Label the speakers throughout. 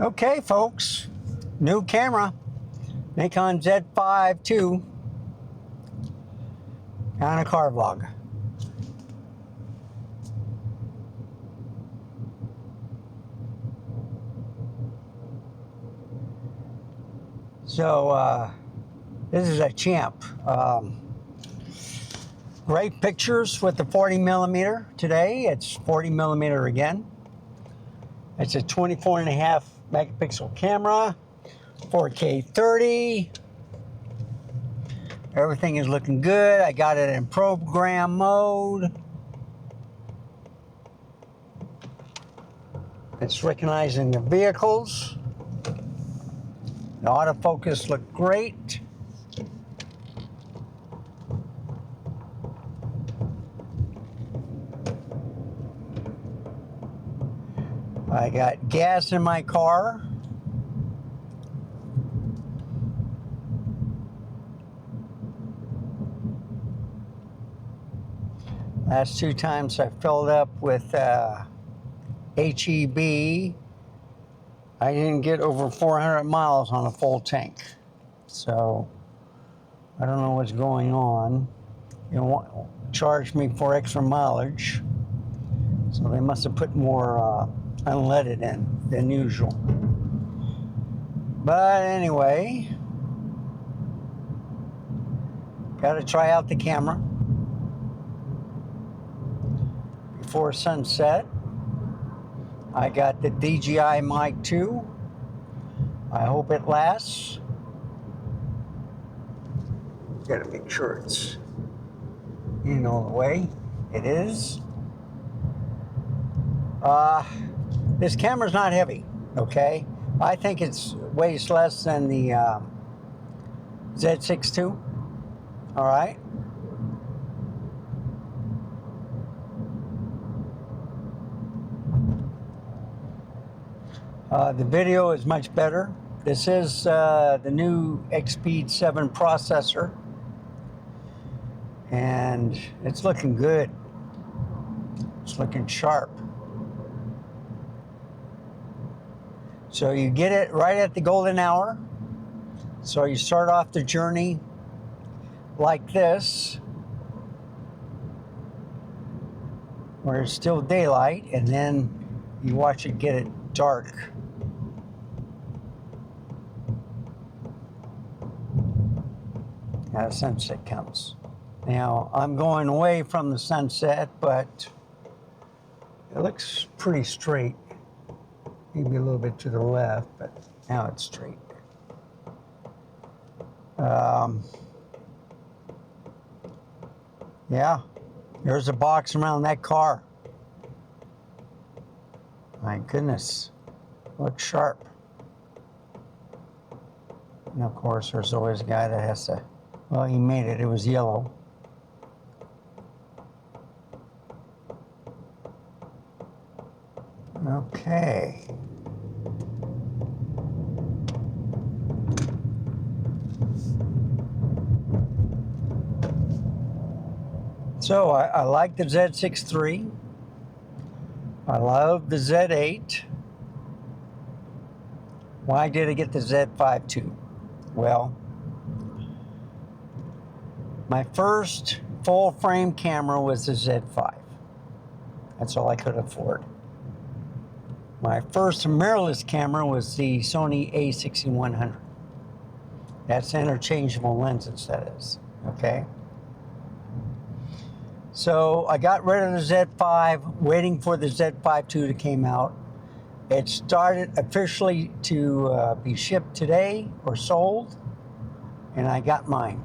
Speaker 1: Okay, folks, new camera, Nikon Z5II, on a car vlog. So, this is a champ. Great pictures with the 40mm today. It's 40mm again. It's a 24.5 megapixel camera, 4K 30. Everything is looking good. I got it in program mode. It's recognizing the vehicles. The autofocus looked great. I got gas in my car. Last two times I filled up with HEB. I didn't get over 400 miles on a full tank. So I don't know what's going on. They won't charge me for extra mileage. So they must have put more unleaded in than usual. But anyway, got to try out the camera before sunset. I got the DJI Mic 2. I hope it lasts. Got to make sure it's in all the way. It is. This camera's not heavy, okay? I think it's weighs less than the Z6II, all right? The video is much better. This is the new X-Speed 7 processor, and it's looking good. It's looking sharp. So you get it right at the golden hour. So you start off the journey like this, where it's still daylight, and then you watch it get it dark. Now the sunset comes. Now I'm going away from the sunset, but it looks pretty straight. Maybe a little bit to the left, but now it's straight. Yeah, there's a box around that car. My goodness, looks sharp. And of course, there's always a guy that has to, well, he made it, it was yellow. Okay. So I like the Z6III. I love the Z8. Why did I get the Z5II? Well, my first full frame camera was the Z5. That's all I could afford. My first mirrorless camera was the Sony A6100. That's interchangeable lenses, that is, okay? So I got rid of the Z5, waiting for the Z5II to come out. It started officially to be shipped today or sold, and I got mine.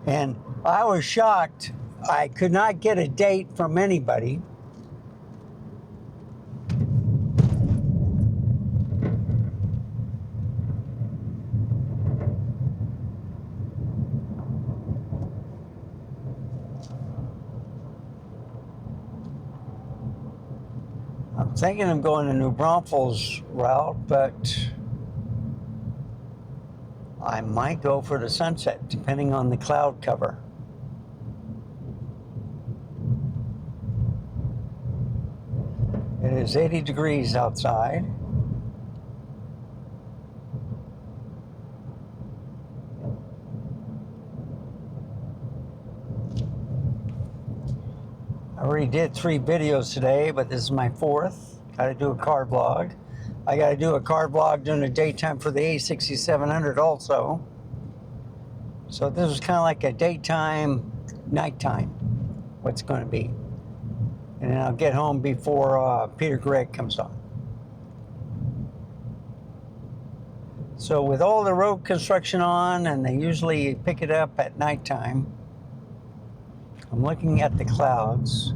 Speaker 1: And I was shocked. I could not get a date from anybody. I'm thinking of going the New Braunfels route, but I might go for the sunset, depending on the cloud cover. It is 80 degrees outside. already did 3 videos today, but this is my 4th. Got to do a car vlog. I got to do a car vlog during the daytime for the A6700 also. So this is kind of like a daytime, nighttime, what's going to be. And then I'll get home before Peter Gregg comes on. So with all the road construction on, and they usually pick it up at nighttime, I'm looking at the clouds.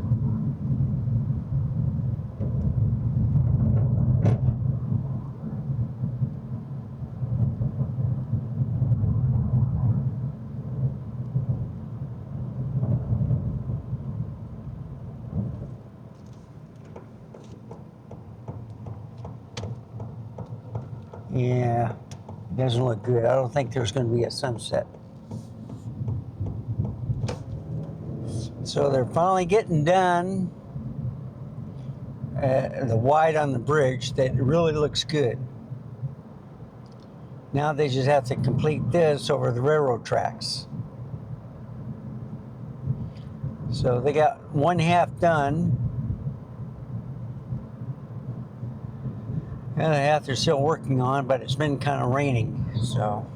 Speaker 1: Yeah, it doesn't look good. I don't think there's going to be a sunset. So they're finally getting done. The white on the bridge, that really looks good. Now they just have to complete this over the railroad tracks. So they got 1/2 done. The other half they're still working on, but it's been kind of raining, so.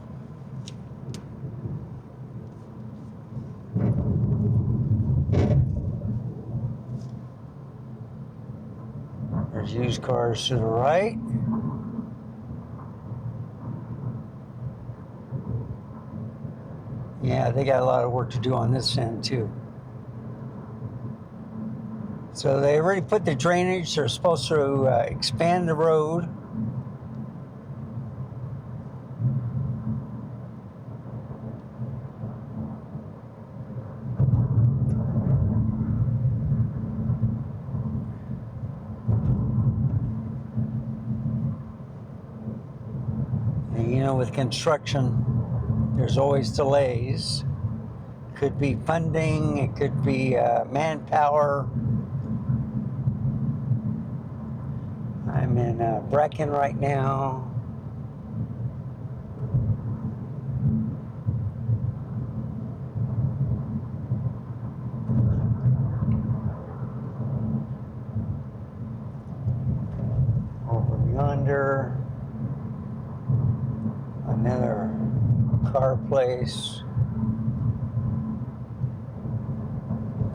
Speaker 1: There's used cars to the right. Yeah, they got a lot of work to do on this end too. So they already put the drainage. They're supposed to expand the road. And you know, with construction, there's always delays. Could be funding, it could be manpower. I'm in Brecken right now. Over yonder, another car place.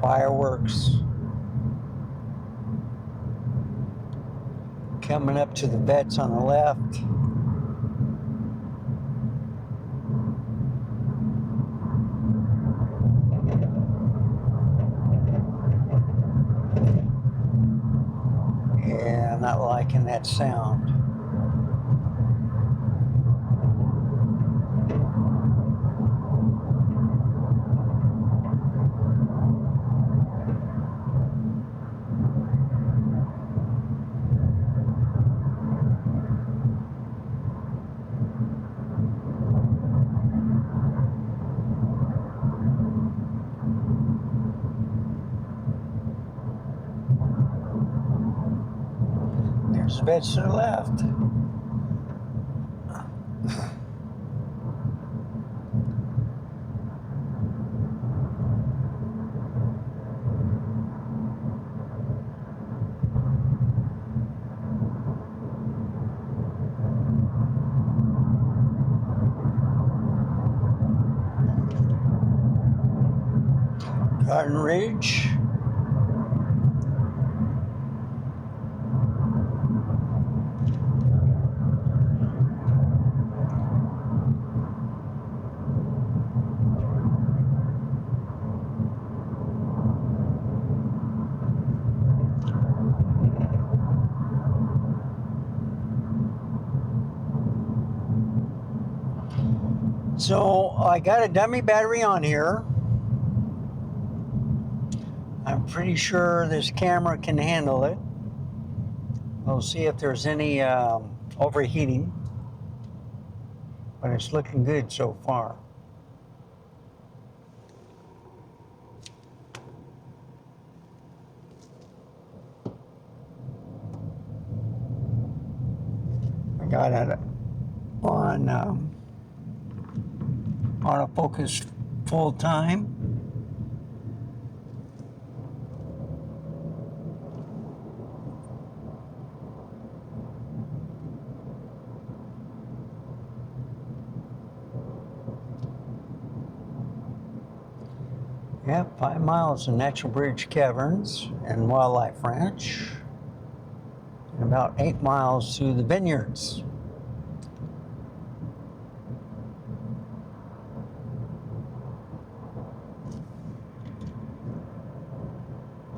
Speaker 1: Fireworks. Coming up to the vets on the left. Yeah, I'm not liking that sound. There's vets to the left. Garden Ridge. So I got a dummy battery on here. I'm pretty sure this camera can handle it. We'll see if there's any overheating, but it's looking good so far. I got it on autofocus full time. Yeah, 5 miles to Natural Bridge Caverns and Wildlife Ranch, and about 8 miles to the vineyards.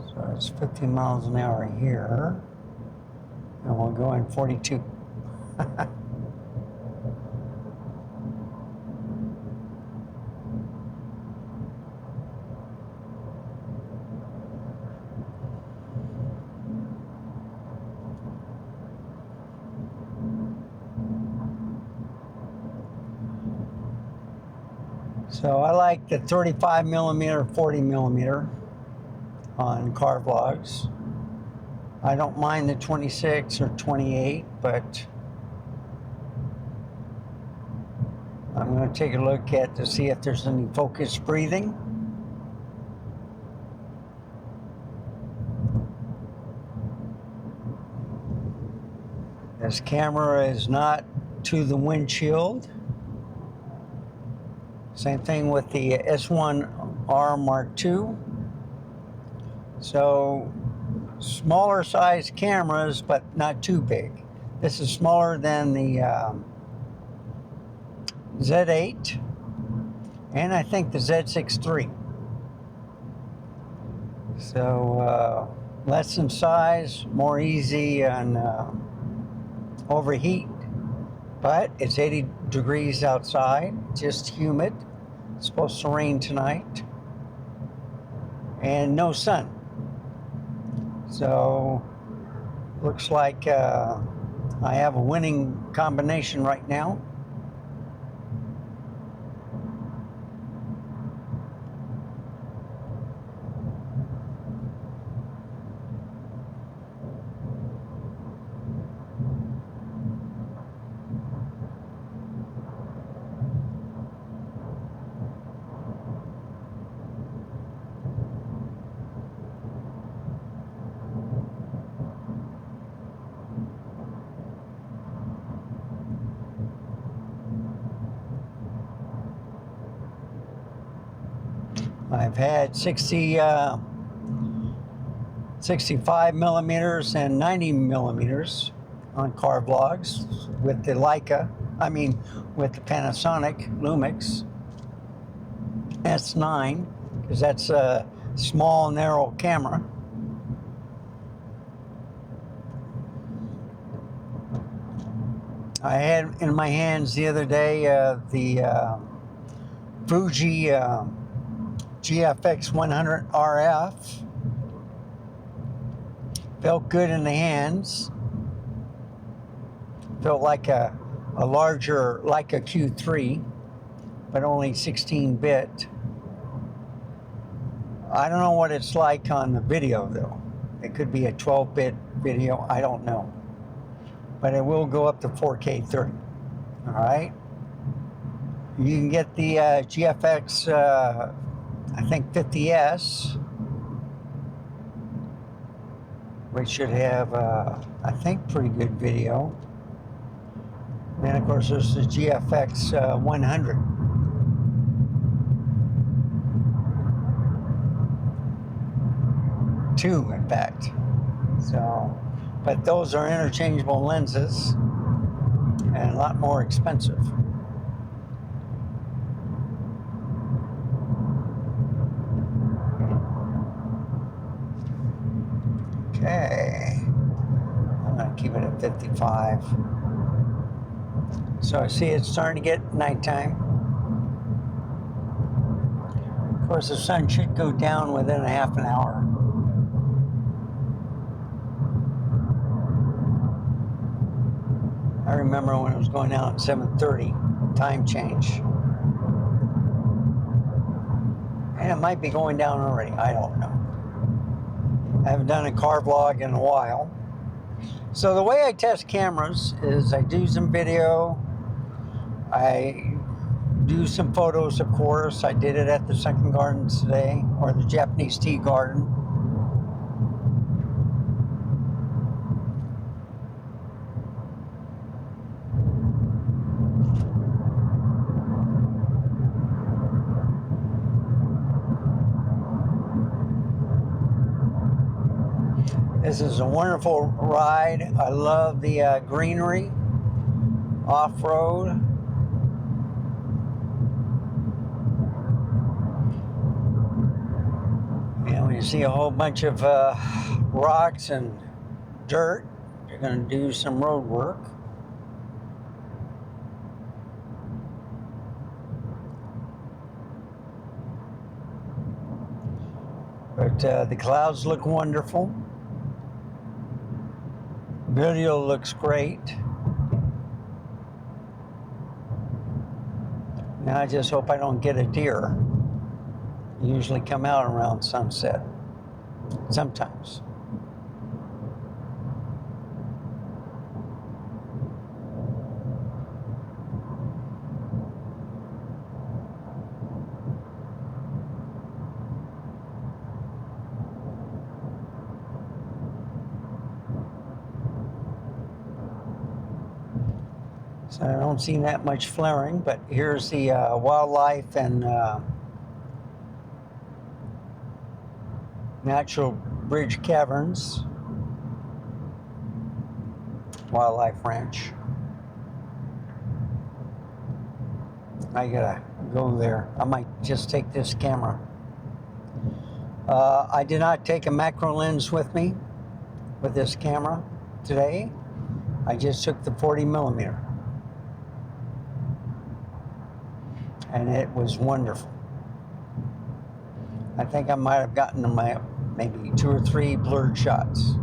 Speaker 1: So it's 15 miles an hour here, and we'll go in 42. So I like the 35 millimeter, 40 millimeter on car vlogs. I don't mind the 26 or 28, but I'm going to take a look at to see if there's any focus breathing. This camera is not to the windshield. Same thing with the S1R Mark II. So smaller size cameras, but not too big. This is smaller than the Z8 and I think the Z6III. So less in size, more easy on overheat, but it's 80 degrees outside, just humid. It's supposed to rain tonight, and no sun. So looks like I have a winning combination right now. I've had 65 millimeters and 90 millimeters on car vlogs with the with the Panasonic Lumix S9, because that's a small, narrow camera. I had in my hands the other day the Fuji GFX 100 RF. Felt good in the hands. Felt like a larger, like a Q3, but only 16-bit. I don't know what it's like on the video though. It could be a 12-bit video, I don't know. But it will go up to 4K 30, all right? You can get the GFX, I think 50S, which should have, I think, pretty good video. And then, of course, there's the GFX 100. Two, in fact. So, but those are interchangeable lenses and a lot more expensive. Okay, I'm gonna keep it at 55. So I see it's starting to get nighttime. Of course, the sun should go down within a half an hour. I remember when it was going down at 7:30, time change. And it might be going down already, I don't know. I haven't done a car vlog in a while. So the way I test cameras is I do some video, I do some photos, of course. I did it at the Sunken Gardens today, or the Japanese tea garden. This is a wonderful ride. I love the greenery, off-road. And when you see a whole bunch of rocks and dirt, you're going to do some road work. But the clouds look wonderful. Video looks great. Now I just hope I don't get a deer. They usually come out around sunset. Sometimes. So I don't see that much flaring, but here's the wildlife and natural bridge caverns wildlife ranch. I gotta go there. I might just take this camera. I did not take a macro lens with me with this camera today. I just took the 40mm. And it was wonderful. I think I might have gotten my maybe 2 or 3 blurred shots.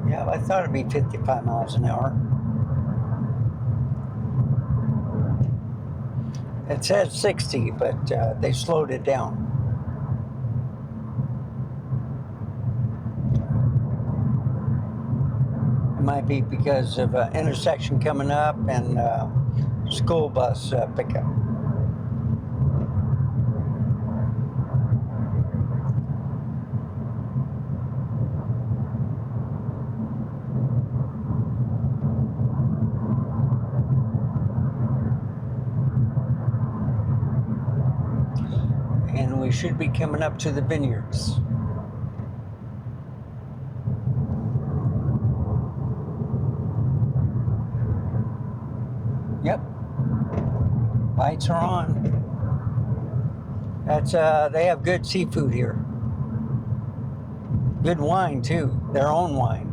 Speaker 1: Yeah, I thought it'd be 55 miles an hour. It says 60, but they slowed it down. It might be because of an intersection coming up and school bus pickup. And we should be coming up to the vineyards. Yep, lights are on. That's they have good seafood here. Good wine too, their own wine.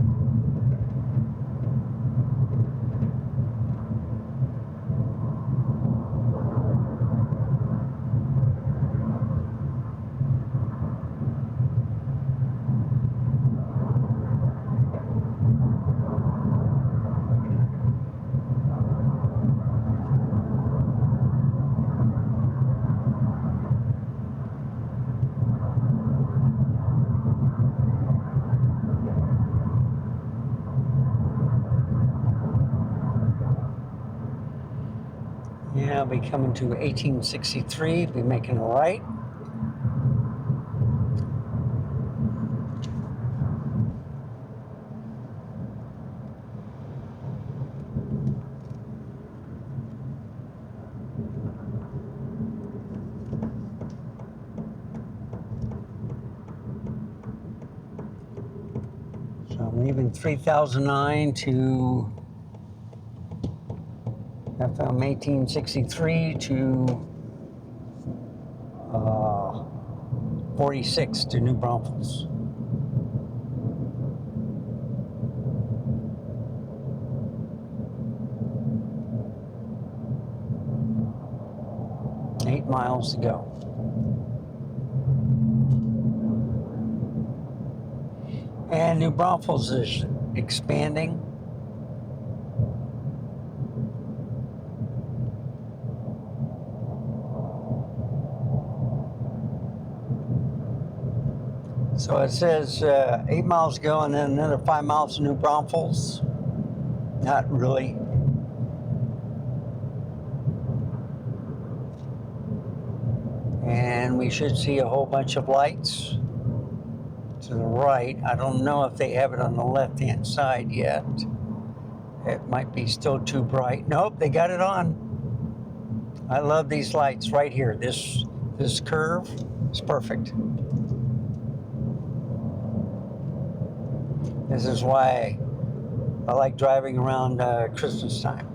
Speaker 1: Yeah, I'll be coming to 1863, be making a right. So I'm leaving 3009 to FM 1863 to 46 to New Braunfels. Eight miles to go. And New Braunfels is expanding. So it says 8 miles to go and then another 5 miles to New Braunfels. Not really. And we should see a whole bunch of lights to the right. I don't know if they have it on the left-hand side yet. It might be still too bright. Nope, they got it on. I love these lights right here. This curve is perfect. This is why I like driving around Christmas time.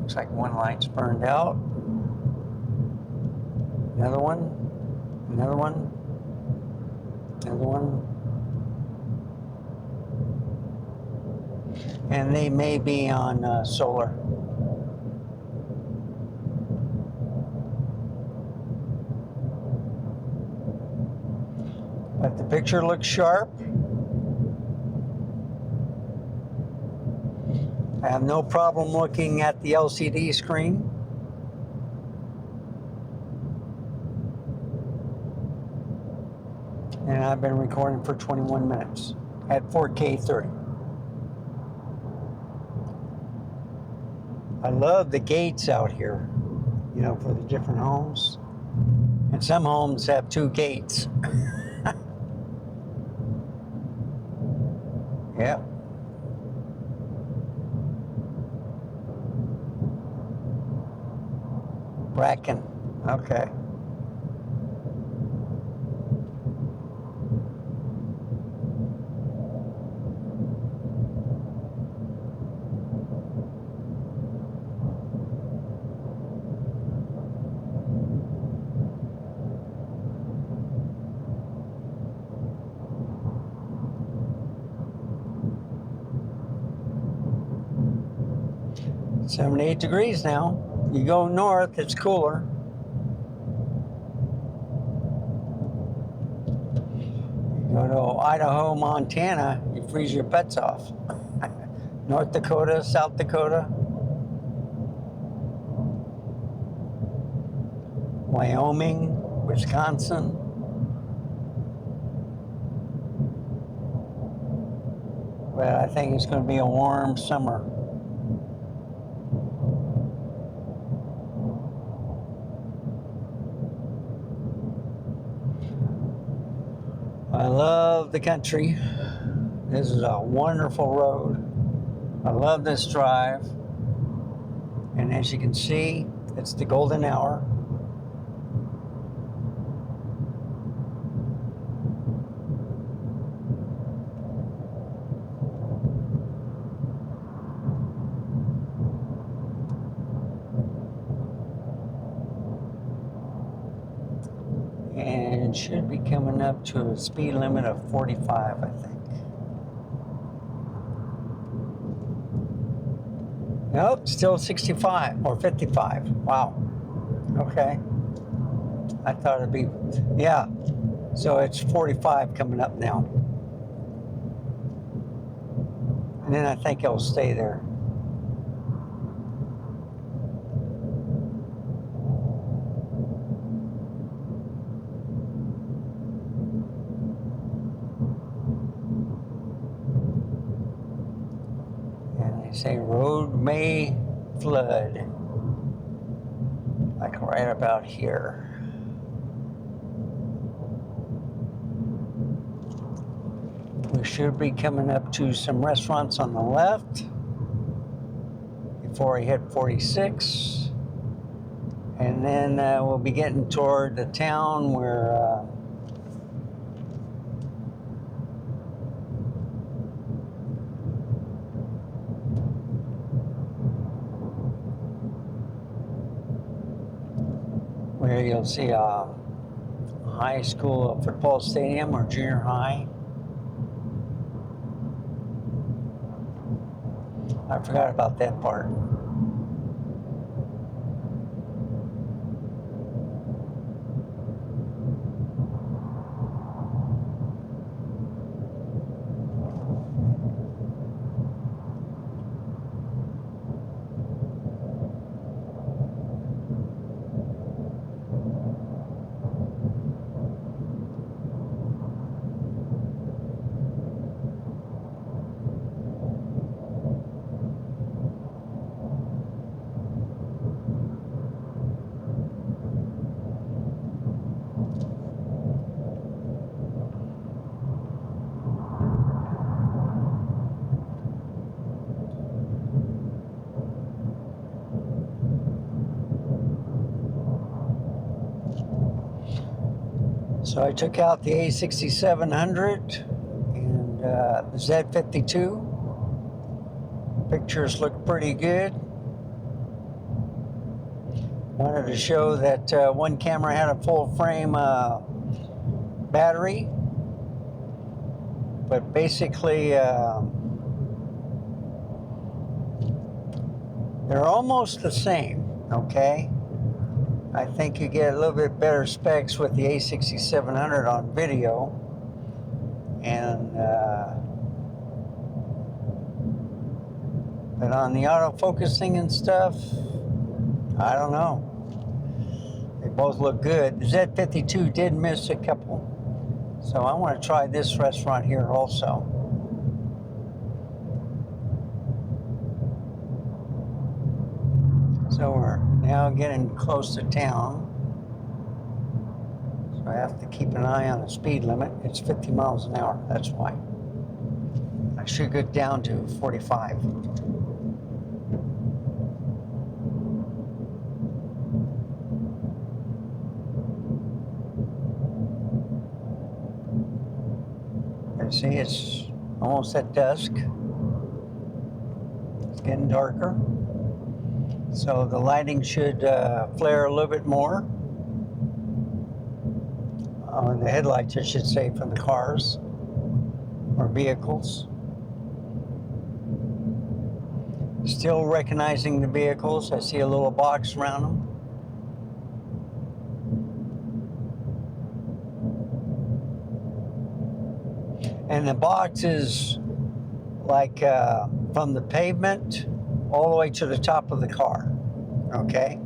Speaker 1: Looks like one light's burned out. Another one. Another one. Another one. And they may be on solar. But the picture looks sharp. I have no problem looking at the LCD screen. And I've been recording for 21 minutes at 4K 30. I love the gates out here, you know, for the different homes. And some homes have 2 gates. Yep. Bracken. Okay. It's 78 degrees now. You go north, it's cooler. You go to Idaho, Montana, you freeze your butts off. North Dakota, South Dakota, Wyoming, Wisconsin. But I think it's going to be a warm summer. I love the country. This is a wonderful road. I love this drive. And as you can see, it's the golden hour. And should be coming up to a speed limit of 45, I think. Nope, still 65 or 55. Wow. Okay. I thought it'd be, yeah. So it's 45 coming up now. And then I think it'll stay there. Say road may flood, like right about here. We should be coming up to some restaurants on the left before I hit 46. And then we'll be getting toward the town where you'll see a high school football stadium or junior high. I forgot about that part. So I took out the A6700 and the Z5II. Pictures look pretty good. Wanted to show that one camera had a full frame battery, but basically they're almost the same, okay? I think you get a little bit better specs with the A6700 on video, and but on the autofocusing and stuff, I don't know. They both look good. The Z5II did miss a couple, so I want to try this restaurant here also. So we're now getting close to town, so I have to keep an eye on the speed limit. It's 50 miles an hour, that's why. I should get down to 45. See, it's almost at dusk. It's getting darker. So the lighting should flare a little bit more. On the headlights, I should say, from the cars or vehicles. Still recognizing the vehicles. I see a little box around them. And the box is like from the pavement all the way to the top of the car, okay?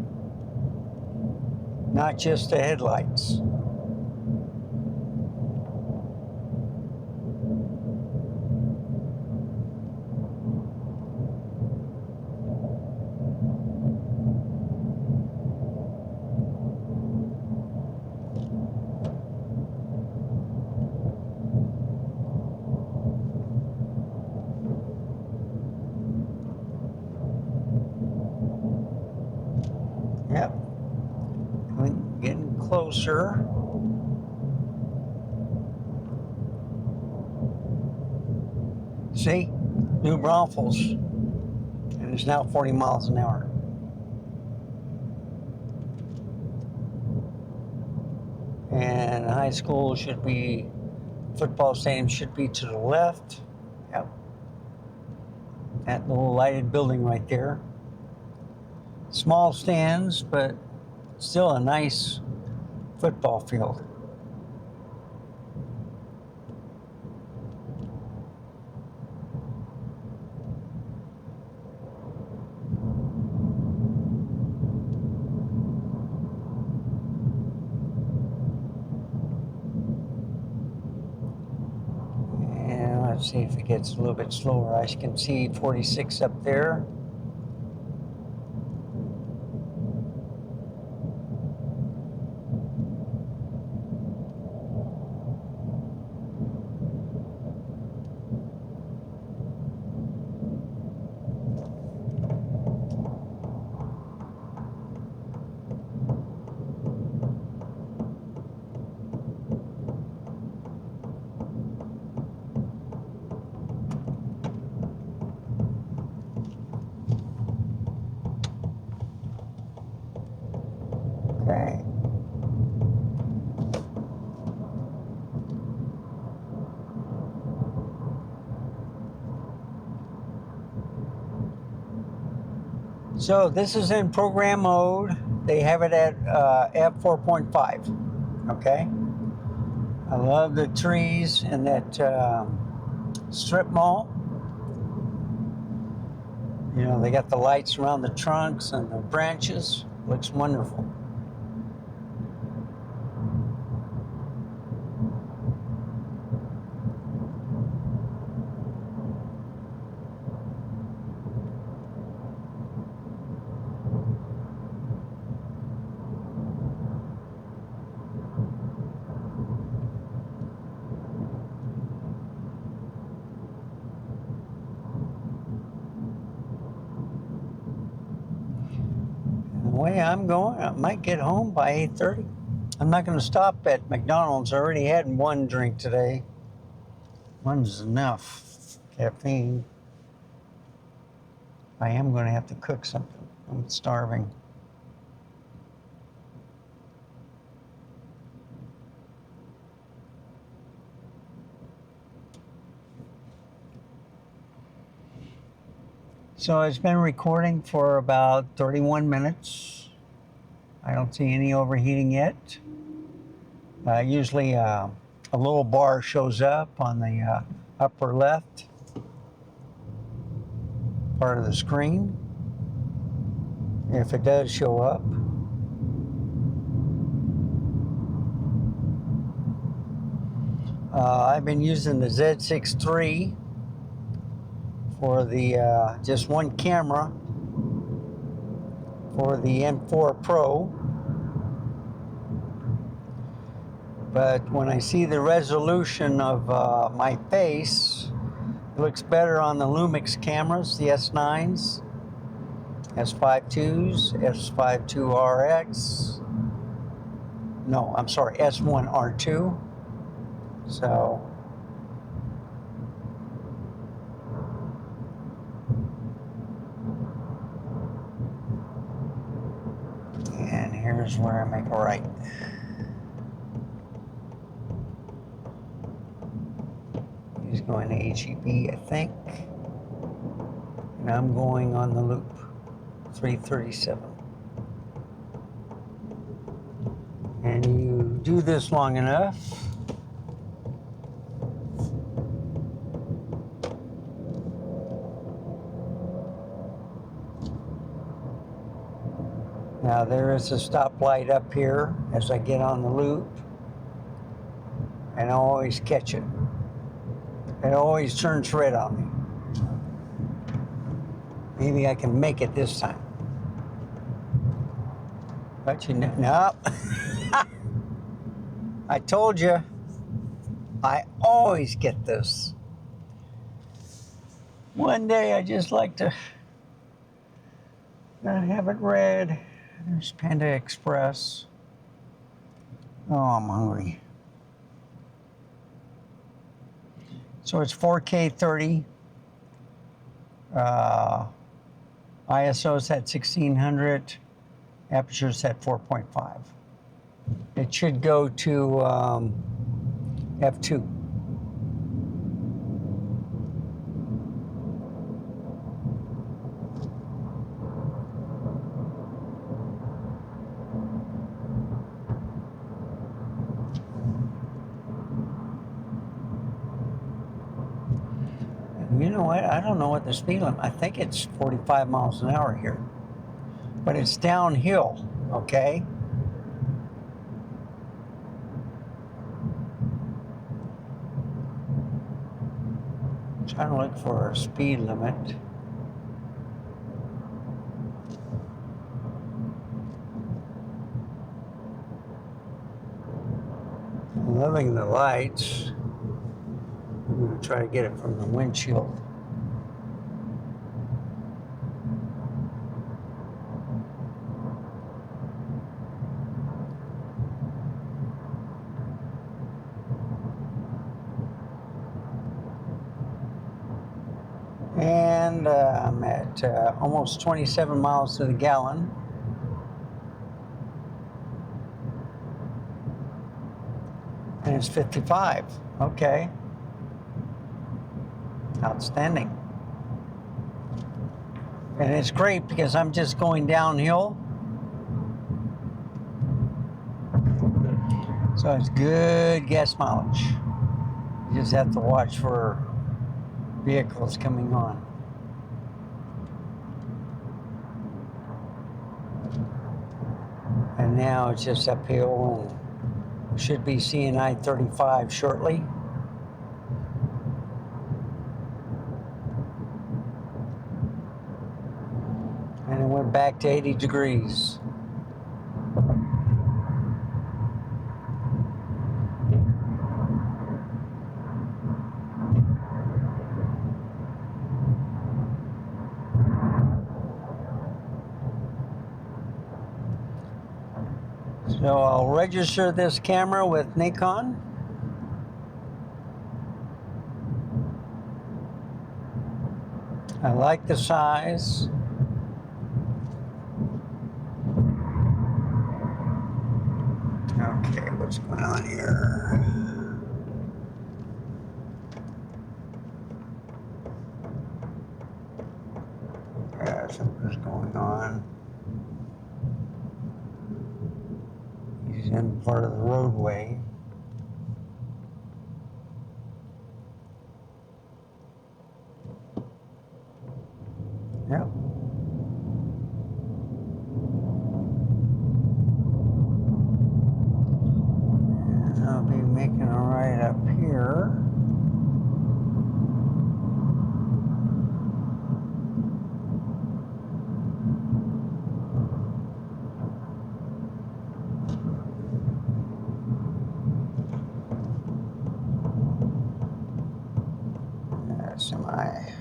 Speaker 1: Not just the headlights. Yep, getting closer. See, New Braunfels, and it's now 40 miles an hour. And high school should be, football stadium should be to the left. Yep, that little lighted building right there. Small stands, but still a nice football field. And let's see if it gets a little bit slower. I can see 46 up there. Okay. So this is in program mode. They have it at f4.5. Okay. I love the trees in that strip mall. You know, they got the lights around the trunks and the branches. Looks wonderful. The way I'm going, I might get home by 8:30. I'm not going to stop at McDonald's. I already had one drink today. One's enough caffeine. I am going to have to cook something. I'm starving. So it's been recording for about 31 minutes. I don't see any overheating yet. Usually a little bar shows up on the upper left part of the screen, if it does show up. I've been using the Z6III for the just one camera for the M4 Pro. But when I see the resolution of my face, it looks better on the Lumix cameras, the S9s, S5IIs, S5II RX. No, I'm sorry, S1R2. So, and here's where I make a right. He's going to HEB, I think. And I'm going on the loop, 337. And you do this long enough, now there is a stoplight up here as I get on the loop, and I always catch it. It always turns red on me. Maybe I can make it this time. But you know, no. I told you, I always get this. One day I just like to not have it red. There's Panda Express. Oh, I'm hungry. So it's 4K 30. ISO's at 1600. Aperture's at 4.5. It should go to f2. You know what? I don't know what the speed limit. I think it's 45 miles an hour here. But it's downhill, okay? I'm trying to look for a speed limit. I'm loving the lights. I'm going to try to get it from the windshield. And I'm at almost 27 miles to the gallon. And it's 55. Okay. Outstanding. And it's great because I'm just going downhill. So it's good gas mileage. You just have to watch for vehicles coming on. And now it's just uphill, and we should be seeing I-35 shortly. And it went back to 80 degrees. So So I'll register this camera with Nikon. I like the size. Okay, what's going on here? Yeah, something's going on. He's in part of the roadway. Yep. And I'll be making a right up here. That's my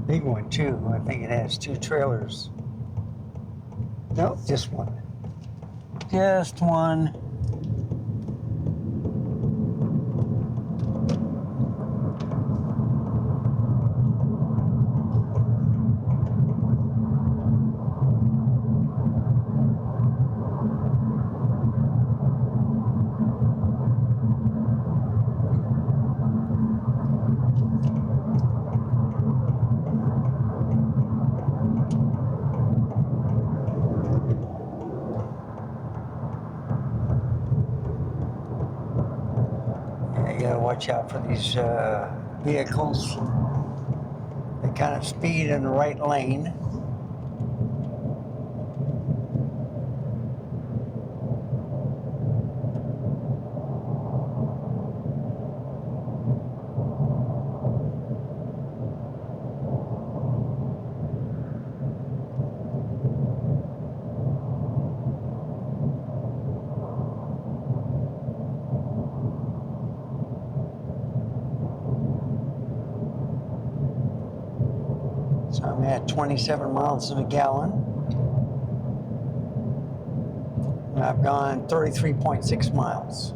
Speaker 1: big one too. I think it has 2 trailers. Nope, just one. Just one. You gotta watch out for these vehicles. They kind of speed in the right lane. So I'm at 27 miles to the gallon. And I've gone 33.6 miles.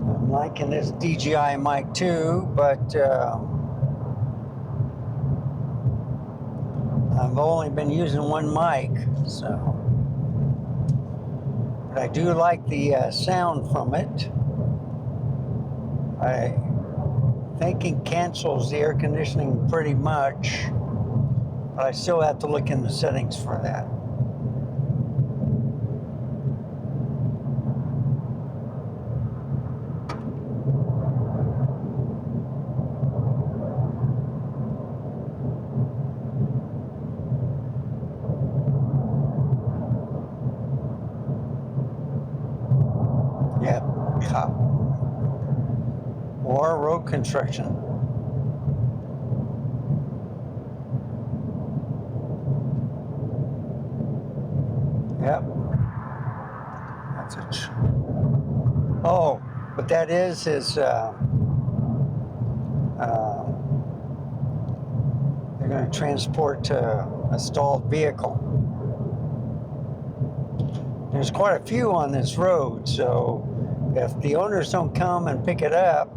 Speaker 1: I'm liking this DJI mic too, but I've only been using one mic, so. But I do like the sound from it. I think it cancels the air conditioning pretty much, but I still have to look in the settings for that. Yep, cop. Or road construction. Yep. That's it. Oh, what that is they're going to transport a stalled vehicle. There's quite a few on this road, so if the owners don't come and pick it up,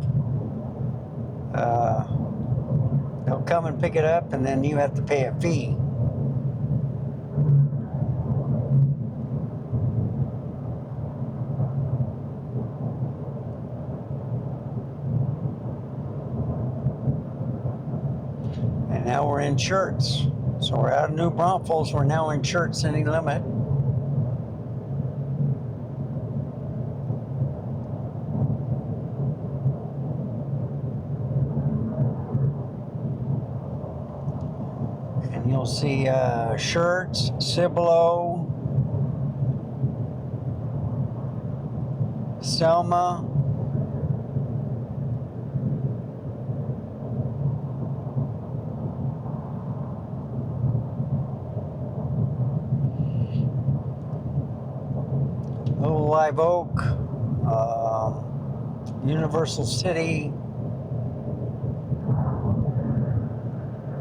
Speaker 1: they'll come and pick it up, and then you have to pay a fee. And now we're in Shirts. So we're out of New Braunfels, we're now in Shirts City Limit. And you'll see Shirts, Cibolo, Selma, Live Oak, Universal City.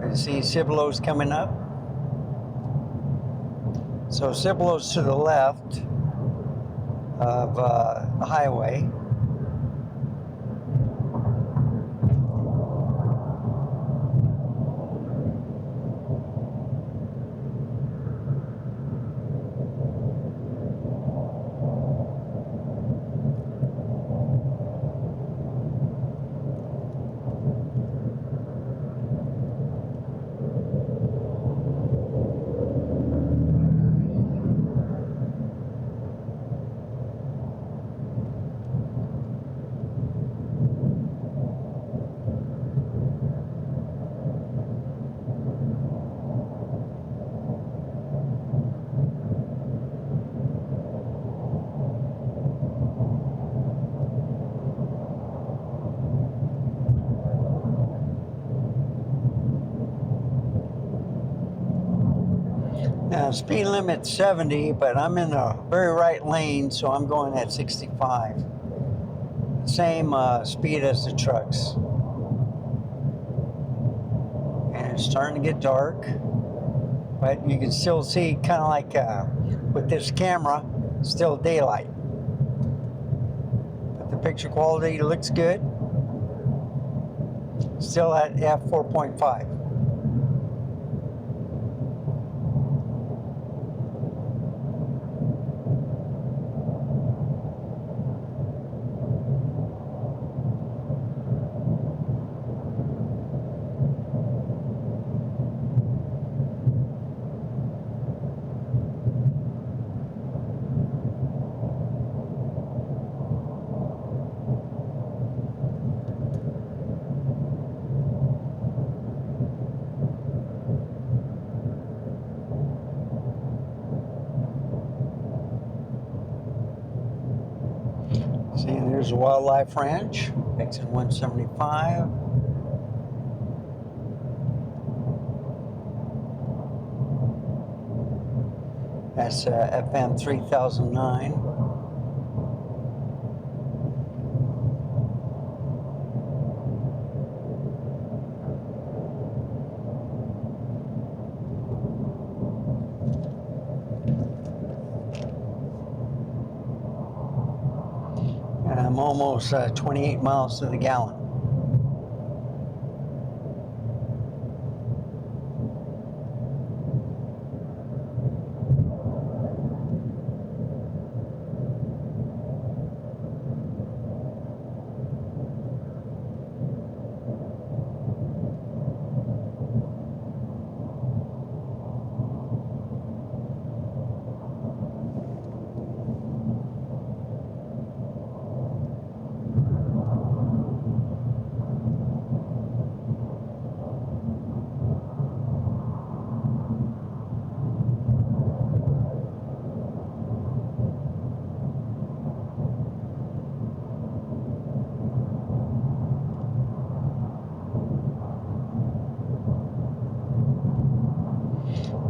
Speaker 1: You see Cibolo's coming up. So Cibolo's to the left of the highway. Now, speed limit 70, but I'm in the very right lane, so I'm going at 65. Same speed as the trucks. And it's starting to get dark, but you can still see, kind of like with this camera, still daylight. But the picture quality looks good. Still at f4.5. See, there's a wildlife ranch, exit 175. That's FM 3009. And I'm almost 28 miles to the gallon.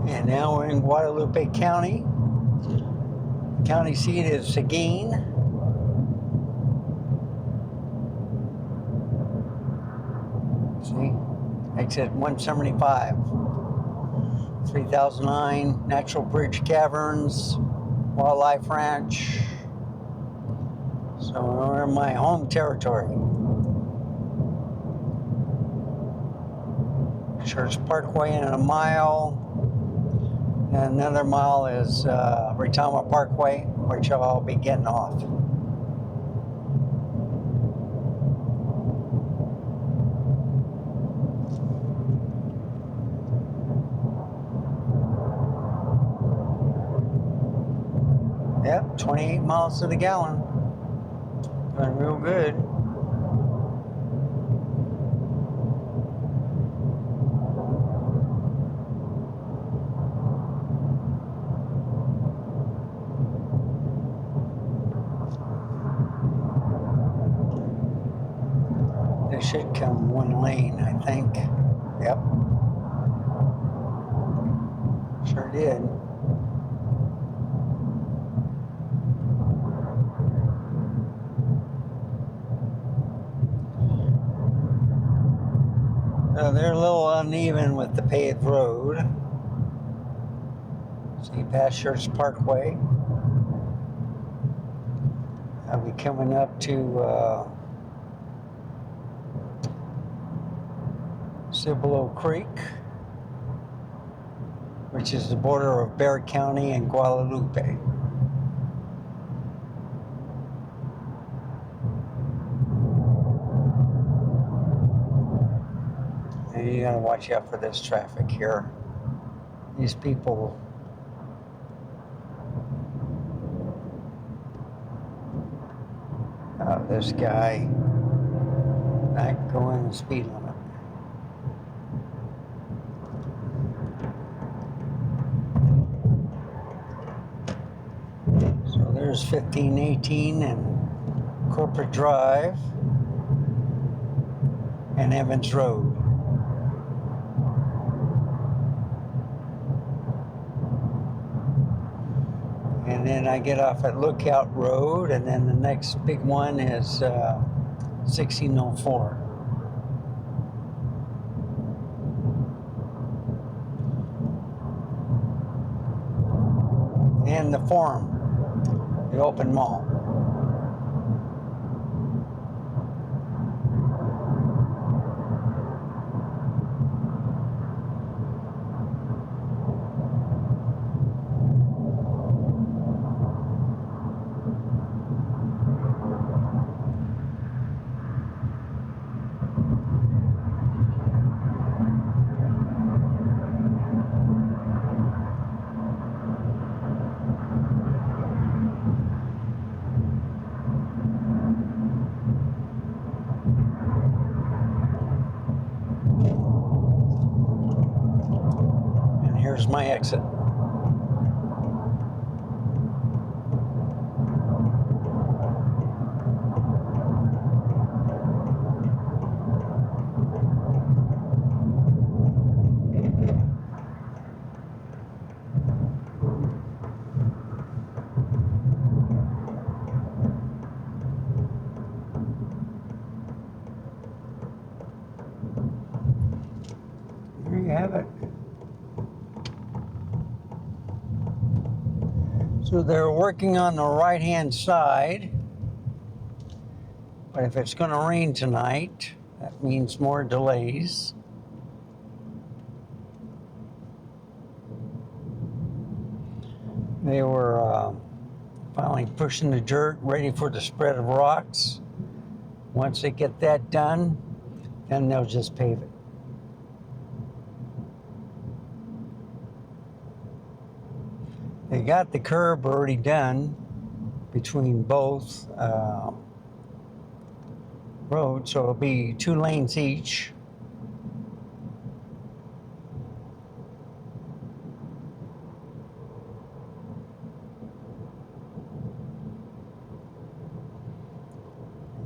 Speaker 1: And now we're in Guadalupe County. The county seat is Seguin. See, exit 175. 3009, Natural Bridge Caverns, Wildlife Ranch. So we're in my home territory. Church Parkway in a mile. And another mile is Retama Parkway, which I'll be getting off. Yep, 28 miles to the gallon. Doing real good. They should come one lane, I think. Yep. Sure did. So they're a little uneven with the paved road. See past Church Parkway. I'll be coming up to Cibolo Creek, which is the border of Bexar County and Guadalupe. And you gotta watch out for this traffic here. These people. This guy not going the speed limit. So there's 1518 and Corporate Drive and Evans Road. And then I get off at Lookout Road, and then the next big one is 1604. And the Forum, the open mall. Here's my exit. There you have it. So they're working on the right-hand side, but if it's going to rain tonight, that means more delays. They were finally pushing the dirt, ready for the spread of rocks. Once they get that done, then they'll just pave it. They got the curb already done between both roads, so it'll be 2 lanes each.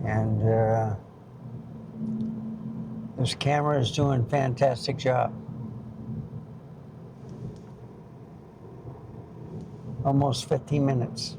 Speaker 1: And this camera is doing a fantastic job. Almost 15 minutes.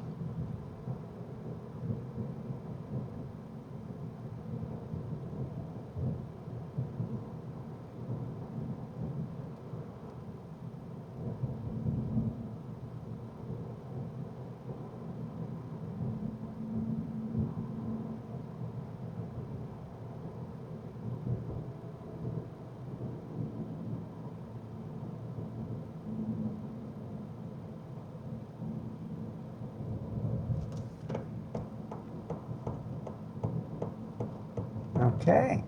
Speaker 1: Okay,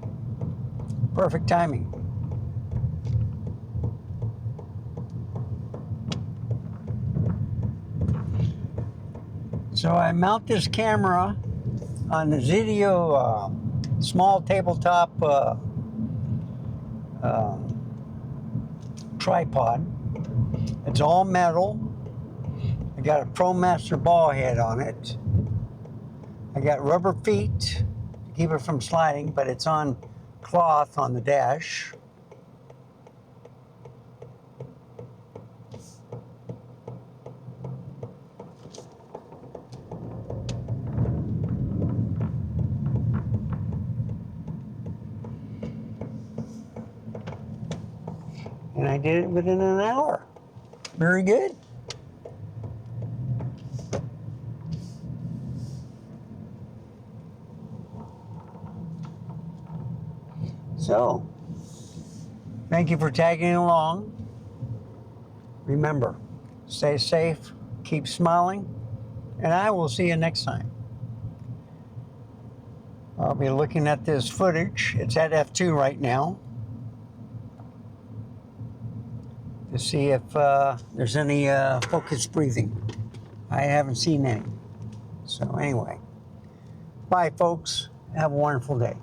Speaker 1: perfect timing. So I mount this camera on the Z5II small tabletop tripod. It's all metal. I got a ProMaster ball head on it. I got rubber feet to keep it from sliding, but it's on cloth on the dash. And I did it within an hour. Very good. So, thank you for tagging along. Remember, stay safe, keep smiling, and I will see you next time. I'll be looking at this footage. It's at f2 right now to see if there's any focus breathing. I haven't seen any. So anyway, bye folks. Have a wonderful day.